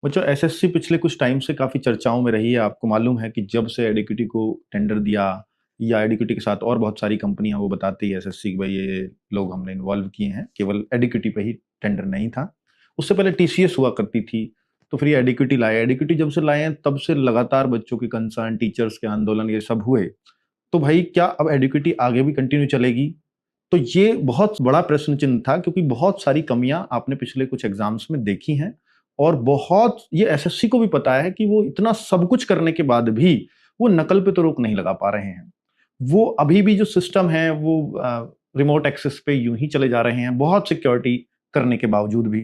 बच्चों एसएससी पिछले कुछ टाइम से काफ़ी चर्चाओं में रही है। आपको मालूम है कि जब से एडिक्विटी को टेंडर दिया या एडिक्विटी के साथ और बहुत सारी कंपनियां वो बताती है एसएससी कि भाई ये लोग हमने इन्वॉल्व किए हैं, केवल एडिक्विटी पे ही टेंडर नहीं था। उससे पहले टीसीएस हुआ करती थी, तो फिर ये एडिक्विटी लाए। एडिक्विटी जब से लाए हैं तब से लगातार बच्चों की कंसर्न, टीचर्स के आंदोलन ये सब हुए। तो भाई क्या अब एडिक्विटी आगे भी कंटिन्यू चलेगी? तो ये बहुत बड़ा प्रश्न चिन्ह था, क्योंकि बहुत सारी कमियां आपने पिछले कुछ एग्जाम्स में देखी हैं और बहुत ये एसएससी को भी पता है कि वो इतना सब कुछ करने के बाद भी वो नकल पे तो रोक नहीं लगा पा रहे हैं। वो अभी भी जो सिस्टम है वो रिमोट एक्सेस पे यूं ही चले जा रहे हैं, बहुत सिक्योरिटी करने के बावजूद भी।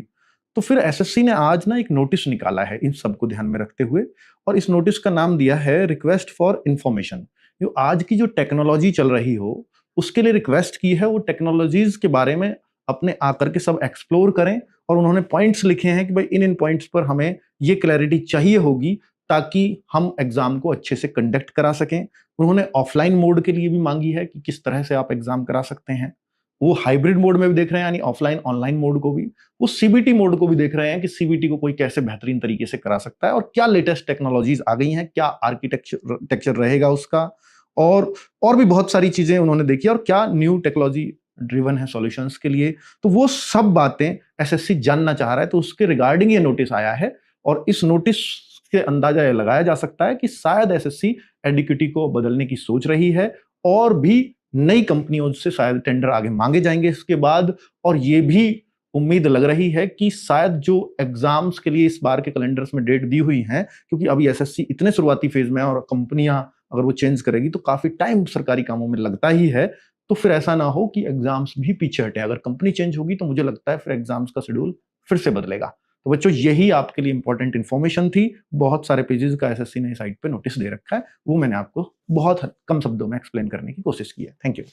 तो फिर एसएससी ने आज ना एक नोटिस निकाला है इन सबको ध्यान में रखते हुए, और इस नोटिस का नाम दिया है रिक्वेस्ट फॉर इंफॉर्मेशन। जो आज की जो टेक्नोलॉजी चल रही हो उसके लिए रिक्वेस्ट की है, वो टेक्नोलॉजीज के बारे में अपने आकर के सब एक्सप्लोर करें। और उन्होंने पॉइंट्स लिखे हैं कि भाई इन इन पॉइंट्स पर हमें ये क्लैरिटी चाहिए होगी ताकि हम एग्जाम को अच्छे से कंडक्ट करा सकें। उन्होंने ऑफलाइन मोड के लिए भी मांगी है कि किस तरह से आप एग्जाम करा सकते हैं। वो हाइब्रिड मोड में भी देख रहे हैं, यानी ऑफलाइन ऑनलाइन मोड को भी। वो सीबीटी मोड को भी देख रहे हैं कि सीबीटी को कोई कैसे बेहतरीन तरीके से करा सकता है और क्या लेटेस्ट टेक्नोलॉजीज आ गई हैं, क्या आर्किटेक्चर रहेगा उसका। और और भी बहुत सारी चीजें उन्होंने देखी और क्या न्यू टेक्नोलॉजी ड्रिवन है सॉल्यूशंस के लिए। तो वो सब बातें एसएससी जानना चाह रहा है, तो उसके रिगार्डिंग ये नोटिस आया है। और इस नोटिस से अंदाजा ये लगाया जा सकता है कि शायद एसएससी एडिक्विटी को बदलने की सोच रही है और भी नई कंपनियों से शायद टेंडर आगे मांगे जाएंगे इसके बाद। और ये भी उम्मीद लग रही है कि शायद जो एग्जाम्स के लिए इस बार के कैलेंडर्स में डेट दी हुई हैं, क्योंकि अभी एसएससी इतने शुरुआती फेज में है और कंपनियां अगर वो चेंज करेगी तो काफी टाइम सरकारी कामों में लगता ही है। तो फिर ऐसा ना हो कि एग्जाम्स भी पीछे हटे। अगर कंपनी चेंज होगी तो मुझे लगता है फिर एग्जाम्स का शेड्यूल फिर से बदलेगा। तो बच्चों यही आपके लिए इंपॉर्टेंट इन्फॉर्मेशन थी। बहुत सारे पेजेस का एसएससी ने साइट पे नोटिस दे रखा है, वो मैंने आपको बहुत कम शब्दों में एक्सप्लेन करने की कोशिश की है। Thank you.